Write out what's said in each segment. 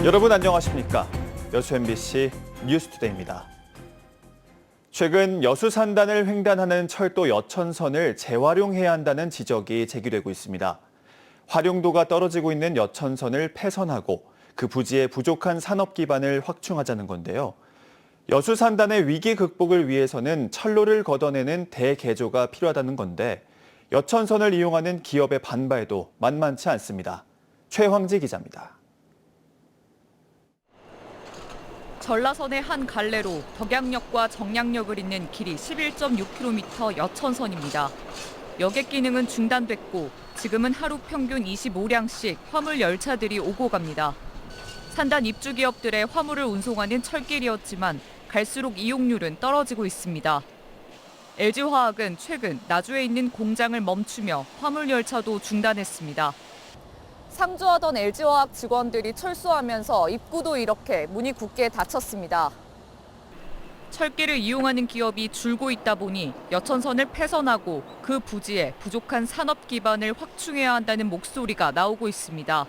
여러분 안녕하십니까? 여수 MBC 뉴스투데이입니다. 최근 여수 산단을 횡단하는 철도 여천선을 재활용해야 한다는 지적이 제기되고 있습니다. 활용도가 떨어지고 있는 여천선을 폐선하고 그 부지의 부족한 산업 기반을 확충하자는 건데요. 여수 산단의 위기 극복을 위해서는 철로를 걷어내는 대개조가 필요하다는 건데 여천선을 이용하는 기업의 반발도 만만치 않습니다. 최황지 기자입니다. 전라선의 한 갈래로 덕양역과 정량역을 잇는 길이 11.6km 여천선입니다. 여객 기능은 중단됐고 지금은 하루 평균 25량씩 화물 열차들이 오고 갑니다. 산단 입주 기업들의 화물을 운송하는 철길이었지만 갈수록 이용률은 떨어지고 있습니다. LG화학은 최근 나주에 있는 공장을 멈추며 화물 열차도 중단했습니다. 상주하던 LG화학 직원들이 철수하면서 입구도 이렇게 문이 굳게 닫혔습니다. 철길을 이용하는 기업이 줄고 있다 보니 여천선을 폐선하고 그 부지에 부족한 산업 기반을 확충해야 한다는 목소리가 나오고 있습니다.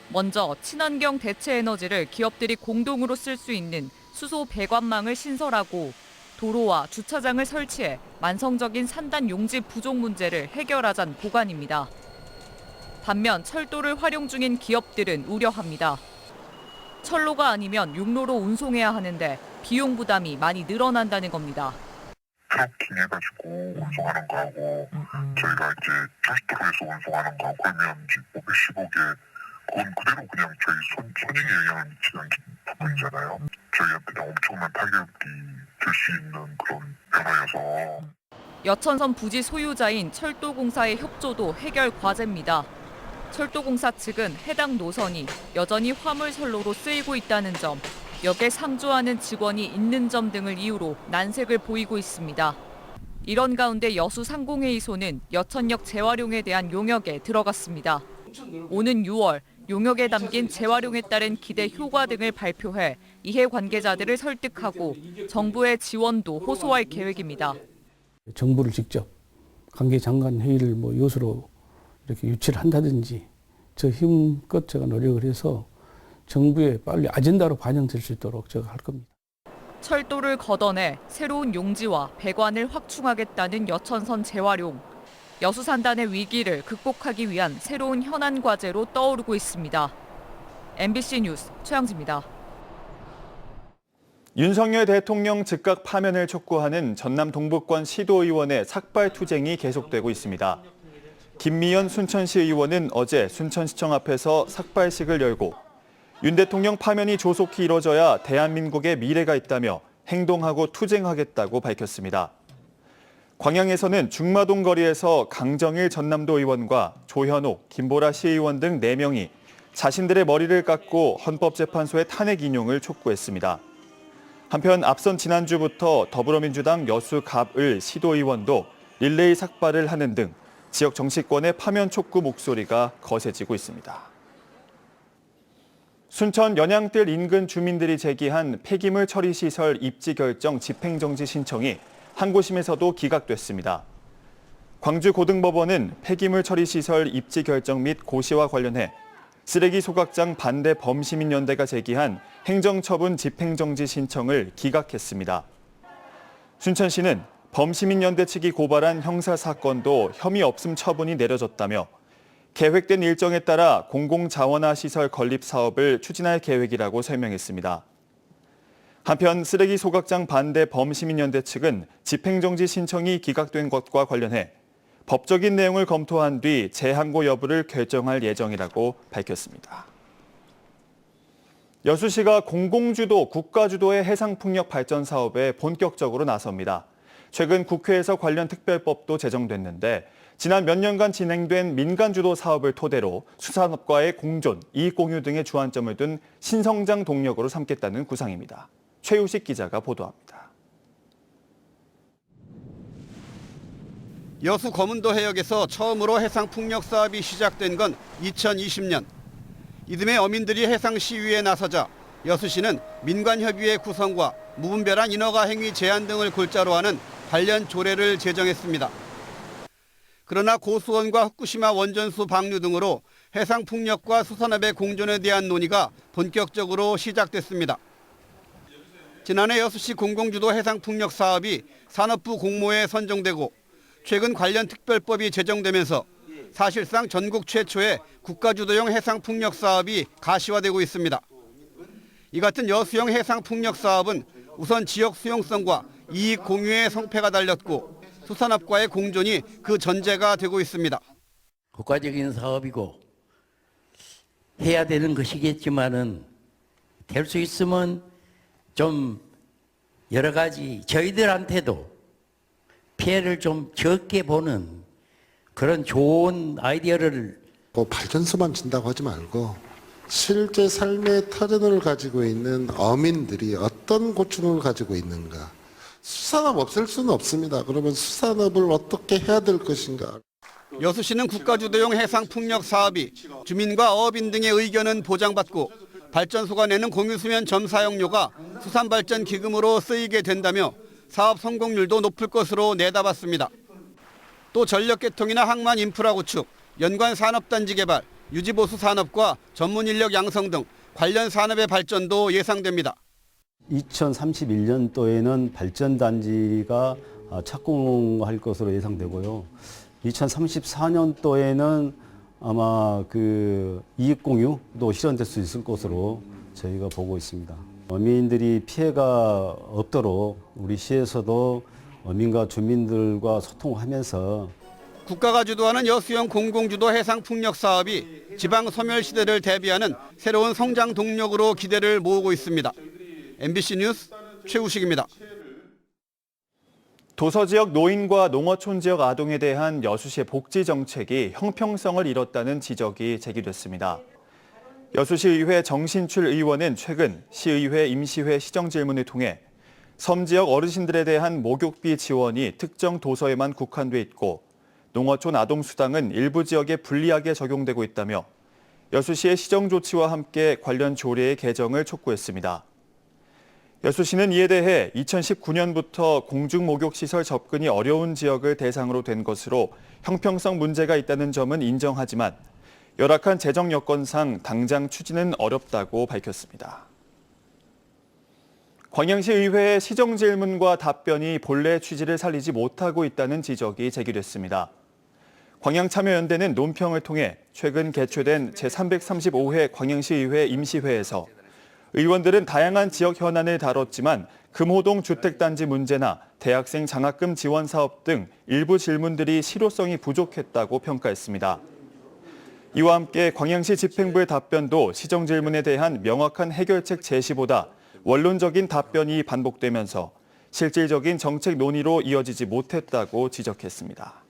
먼저 친환경 대체 에너지를 기업들이 공동으로 쓸 수 있는 수소 배관망을 신설하고 도로와 주차장을 설치해 만성적인 산단 용지 부족 문제를 해결하자는 보관입니다. 반면 철도를 활용 중인 기업들은 우려합니다. 철로가 아니면 육로로 운송해야 하는데 비용 부담이 많이 늘어난다는 겁니다. 트럭킹 해가지고 운송하는 거하고 저희가 이제 철도로에서 운송하는 거하고 그러면 이제 뭐 몇십억에 그건 그대로 그냥 저희 손익에 영향을 미치는 부분이잖아요. 저희한테는 엄청난 타격이 될 수 있는 그런 변화여서. 여천선 부지 소유자인 철도공사의 협조도 해결 과제입니다. 철도공사 측은 해당 노선이 여전히 화물선로로 쓰이고 있다는 점, 역에 상주하는 직원이 있는 점 등을 이유로 난색을 보이고 있습니다. 이런 가운데 여수 상공회의소는 여천역 재활용에 대한 용역에 들어갔습니다. 오는 6월 용역에 담긴 재활용에 따른 기대 효과 등을 발표해 이해관계자들을 설득하고 정부의 지원도 호소할 계획입니다. 정부를 직접 관계장관 회의를 요소로 이렇게 유치를 한다든지 저 힘껏 제가 노력을 해서 정부에 빨리 아젠다로 반영될 수 있도록 제가 할 겁니다. 철도를 걷어내 새로운 용지와 배관을 확충하겠다는 여천선 재활용. 여수 산단의 위기를 극복하기 위한 새로운 현안 과제로 떠오르고 있습니다. MBC 뉴스 최양지입니다. 윤석열 대통령 즉각 파면을 촉구하는 전남 동북권 시도의원의 삭발 투쟁이 계속되고 있습니다. 김미연 순천시 의원은 어제 순천시청 앞에서 삭발식을 열고 윤 대통령 파면이 조속히 이뤄져야 대한민국의 미래가 있다며 행동하고 투쟁하겠다고 밝혔습니다. 광양에서는 중마동 거리에서 강정일 전남도 의원과 조현옥, 김보라 시의원 등 4명이 자신들의 머리를 깎고 헌법재판소의 탄핵 인용을 촉구했습니다. 한편 앞선 지난주부터 더불어민주당 여수 갑을 시도의원도 릴레이 삭발을 하는 등 지역 정치권의 파면 촉구 목소리가 거세지고 있습니다. 순천 연양뜰 인근 주민들이 제기한 폐기물 처리 시설 입지 결정 집행정지 신청이 항고심에서도 기각됐습니다. 광주고등법원은 폐기물 처리 시설 입지 결정 및 고시와 관련해 쓰레기 소각장 반대 범시민연대가 제기한 행정처분 집행정지 신청을 기각했습니다. 순천시는 범시민연대 측이 고발한 형사사건도 혐의 없음 처분이 내려졌다며 계획된 일정에 따라 공공자원화 시설 건립 사업을 추진할 계획이라고 설명했습니다. 한편 쓰레기 소각장 반대 범시민연대 측은 집행정지 신청이 기각된 것과 관련해 법적인 내용을 검토한 뒤 재항고 여부를 결정할 예정이라고 밝혔습니다. 여수시가 공공주도, 국가주도의 해상풍력 발전 사업에 본격적으로 나섭니다. 최근 국회에서 관련 특별법도 제정됐는데 지난 몇 년간 진행된 민간주도 사업을 토대로 수산업과의 공존, 이익공유 등의 주안점을 둔 신성장 동력으로 삼겠다는 구상입니다. 최우식 기자가 보도합니다. 여수 거문도 해역에서 처음으로 해상풍력 사업이 시작된 건 2020년. 이듬해 어민들이 해상 시위에 나서자 여수시는 민관협의회 구성과 무분별한 인허가 행위 제한 등을 골자로 하는 관련 조례를 제정했습니다. 그러나 고수원과 후쿠시마 원전수 방류 등으로 해상풍력과 수산업의 공존에 대한 논의가 본격적으로 시작됐습니다. 지난해 여수시 공공주도 해상풍력 사업이 산업부 공모에 선정되고 최근 관련 특별법이 제정되면서 사실상 전국 최초의 국가주도형 해상풍력 사업이 가시화되고 있습니다. 이 같은 여수형 해상풍력 사업은 우선 지역 수용성과 이익 공유의 성패가 달렸고 수산업과의 공존이 그 전제가 되고 있습니다. 국가적인 사업이고 해야 되는 것이겠지만은 될 수 있으면 좀 여러 가지 저희들한테도 피해를 좀 적게 보는 그런 좋은 아이디어를 발전소만 진다고 하지 말고 실제 삶의 터전을 가지고 있는 어민들이 어떤 고충을 가지고 있는가. 수산업 없앨 수는 없습니다. 그러면 수산업을 어떻게 해야 될 것인가. 여수시는 국가주도형 해상풍력 사업이 주민과 어업인 등의 의견은 보장받고 발전소가 내는 공유수면 점사용료가 수산발전기금으로 쓰이게 된다며 사업 성공률도 높을 것으로 내다봤습니다. 또 전력개통이나 항만 인프라 구축, 연관 산업단지 개발, 유지보수 산업과 전문 인력 양성 등 관련 산업의 발전도 예상됩니다. 2031년도에는 발전단지가 착공할 것으로 예상되고요. 2034년도에는 아마 그 이익공유도 실현될 수 있을 것으로 저희가 보고 있습니다. 어민들이 피해가 없도록 우리 시에서도 어민과 주민들과 소통하면서 국가가 주도하는 여수형 공공주도 해상풍력 사업이 지방 소멸 시대를 대비하는 새로운 성장 동력으로 기대를 모으고 있습니다. MBC 뉴스 최우식입니다. 도서지역 노인과 농어촌 지역 아동에 대한 여수시의 복지 정책이 형평성을 잃었다는 지적이 제기됐습니다. 여수시의회 정신출 의원은 최근 시의회 임시회 시정질문을 통해 섬 지역 어르신들에 대한 목욕비 지원이 특정 도서에만 국한돼 있고 농어촌 아동수당은 일부 지역에 불리하게 적용되고 있다며 여수시의 시정조치와 함께 관련 조례의 개정을 촉구했습니다. 여수시는 이에 대해 2019년부터 공중목욕시설 접근이 어려운 지역을 대상으로 된 것으로 형평성 문제가 있다는 점은 인정하지만 열악한 재정 여건상 당장 추진은 어렵다고 밝혔습니다. 광양시 의회의 시정질문과 답변이 본래 취지를 살리지 못하고 있다는 지적이 제기됐습니다. 광양참여연대는 논평을 통해 최근 개최된 제335회 광양시의회 임시회에서 의원들은 다양한 지역 현안을 다뤘지만 금호동 주택단지 문제나 대학생 장학금 지원 사업 등 일부 질문들이 실효성이 부족했다고 평가했습니다. 이와 함께 광양시 집행부의 답변도 시정질문에 대한 명확한 해결책 제시보다 원론적인 답변이 반복되면서 실질적인 정책 논의로 이어지지 못했다고 지적했습니다.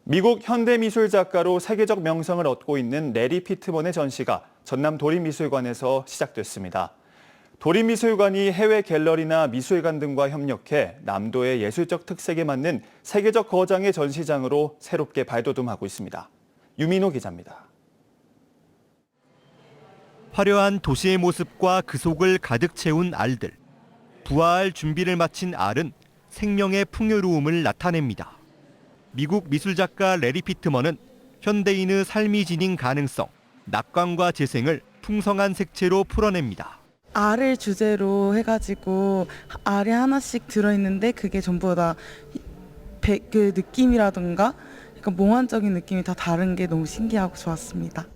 미국 현대미술 작가로 세계적 명성을 얻고 있는 레리 피트먼의 전시가 전남 도립미술관에서 시작됐습니다. 도립미술관이 해외 갤러리나 미술관 등과 협력해 남도의 예술적 특색에 맞는 세계적 거장의 전시장으로 새롭게 발돋움하고 있습니다. 유민호 기자입니다. 화려한 도시의 모습과 그 속을 가득 채운 알들. 부화할 준비를 마친 알은 생명의 풍요로움을 나타냅니다. 미국 미술작가 레리 피트먼은 현대인의 삶이 지닌 가능성, 낙관과 재생을 풍성한 색채로 풀어냅니다. 알을 주제로 해가지고 알이 하나씩 들어있는데 그게 전부 다 그 느낌이라든가 약간 몽환적인 느낌이 다 다른 게 너무 신기하고 좋았습니다.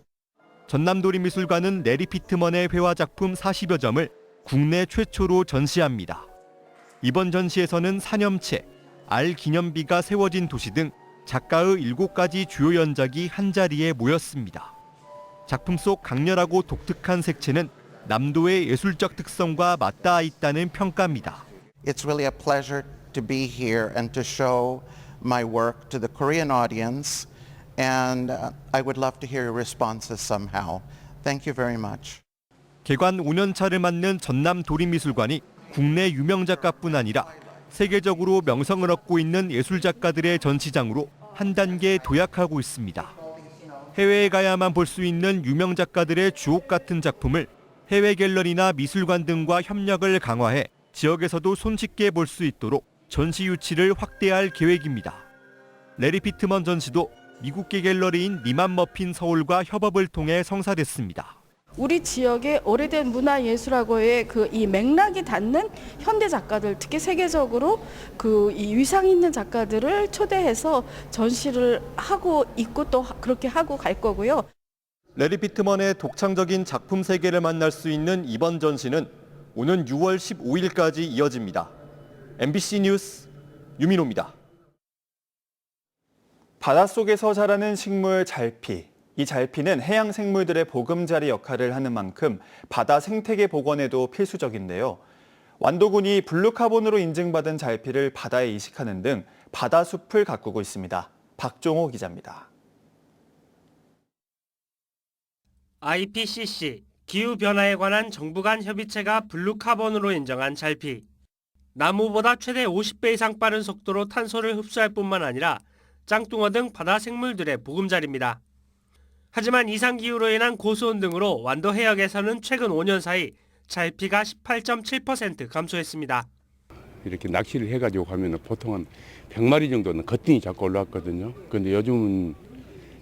전남도립미술관은 레리 피트먼의 회화작품 40여 점을 국내 최초로 전시합니다. 이번 전시에서는 사념체, 알 기념비가 세워진 도시 등 작가의 7가지 주요 연작이 한자리에 모였습니다. 작품 속 강렬하고 독특한 색채는 남도의 예술적 특성과 맞닿아 있다는 평가입니다. It's really a pleasure to be here and to show my work to the Korean audience, and I would love to hear your responses somehow. Thank you very much. 개관 5년차를 맞는 전남도립미술관이 국내 유명 작가뿐 아니라 세계적으로 명성을 얻고 있는 예술작가들의 전시장으로 한 단계 도약하고 있습니다. 해외에 가야만 볼 수 있는 유명 작가들의 주옥 같은 작품을 해외 갤러리나 미술관 등과 협력을 강화해 지역에서도 손쉽게 볼 수 있도록 전시 유치를 확대할 계획입니다. 레리 피트먼 전시도 미국계 갤러리인 미만 머핀 서울과 협업을 통해 성사됐습니다. 우리 지역의 오래된 문화예술하고의 이 맥락이 닿는 현대 작가들, 특히 세계적으로 이 위상 있는 작가들을 초대해서 전시를 하고 있고 또 그렇게 하고 갈 거고요. 레리 피트먼의 독창적인 작품 세계를 만날 수 있는 이번 전시는 오는 6월 15일까지 이어집니다. MBC 뉴스 유민호입니다. 바닷속에서 자라는 식물 잘피. 이 잘피는 해양 생물들의 보금자리 역할을 하는 만큼 바다 생태계 복원에도 필수적인데요. 완도군이 블루카본으로 인증받은 잘피를 바다에 이식하는 등 바다숲을 가꾸고 있습니다. 박종호 기자입니다. IPCC, 기후변화에 관한 정부 간 협의체가 블루카본으로 인정한 잘피. 나무보다 최대 50배 이상 빠른 속도로 탄소를 흡수할 뿐만 아니라 짱뚱어 등 바다 생물들의 보금자리입니다. 하지만 이상기후로 인한 고수온 등으로 완도 해역에서는 최근 5년 사이 잘피가 18.7% 감소했습니다. 이렇게 낚시를 해가지고 가면 보통 한 100마리 정도는 거뜬히 잡고 올라왔거든요. 그런데 요즘은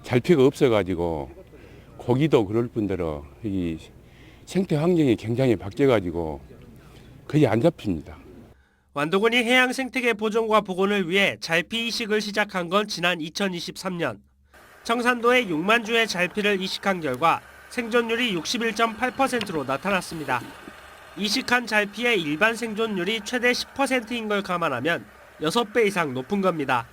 잘피가 없어가지고 고기도 그럴 뿐더러 이 생태 환경이 굉장히 바뀌어가지고 거의 안 잡힙니다. 완도군이 해양 생태계 보존과 복원을 위해 잘피 이식을 시작한 건 지난 2023년. 청산도에 6만 주의 잘피를 이식한 결과 생존율이 61.8%로 나타났습니다. 이식한 잘피의 일반 생존율이 최대 10%인 걸 감안하면 6배 이상 높은 겁니다.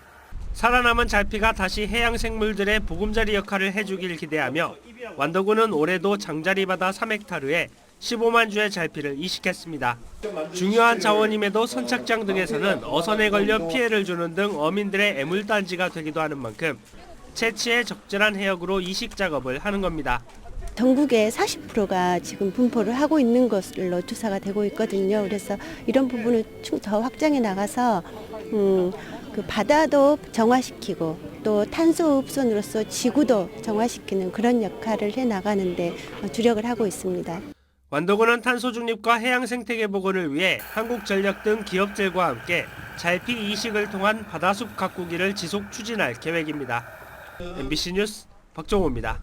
살아남은 잘피가 다시 해양 생물들의 보금자리 역할을 해주길 기대하며 완도군은 올해도 장자리바다 3헥타르에 15만 주의 잘피를 이식했습니다. 중요한 자원임에도 선착장 등에서는 어선에 걸려 피해를 주는 등 어민들의 애물단지가 되기도 하는 만큼 채취에 적절한 해역으로 이식 작업을 하는 겁니다. 전국의 40%가 지금 분포를 하고 있는 것으로 조사가 되고 있거든요. 그래서 이런 부분을 더 확장해 나가서 그 바다도 정화시키고 또 탄소 흡수로서 지구도 정화시키는 그런 역할을 해 나가는데 주력을 하고 있습니다. 완도군은 탄소 중립과 해양 생태계 복원을 위해 한국전력 등 기업들과 함께 잘피 이식을 통한 바다숲 가꾸기를 지속 추진할 계획입니다. MBC 뉴스 박종호입니다.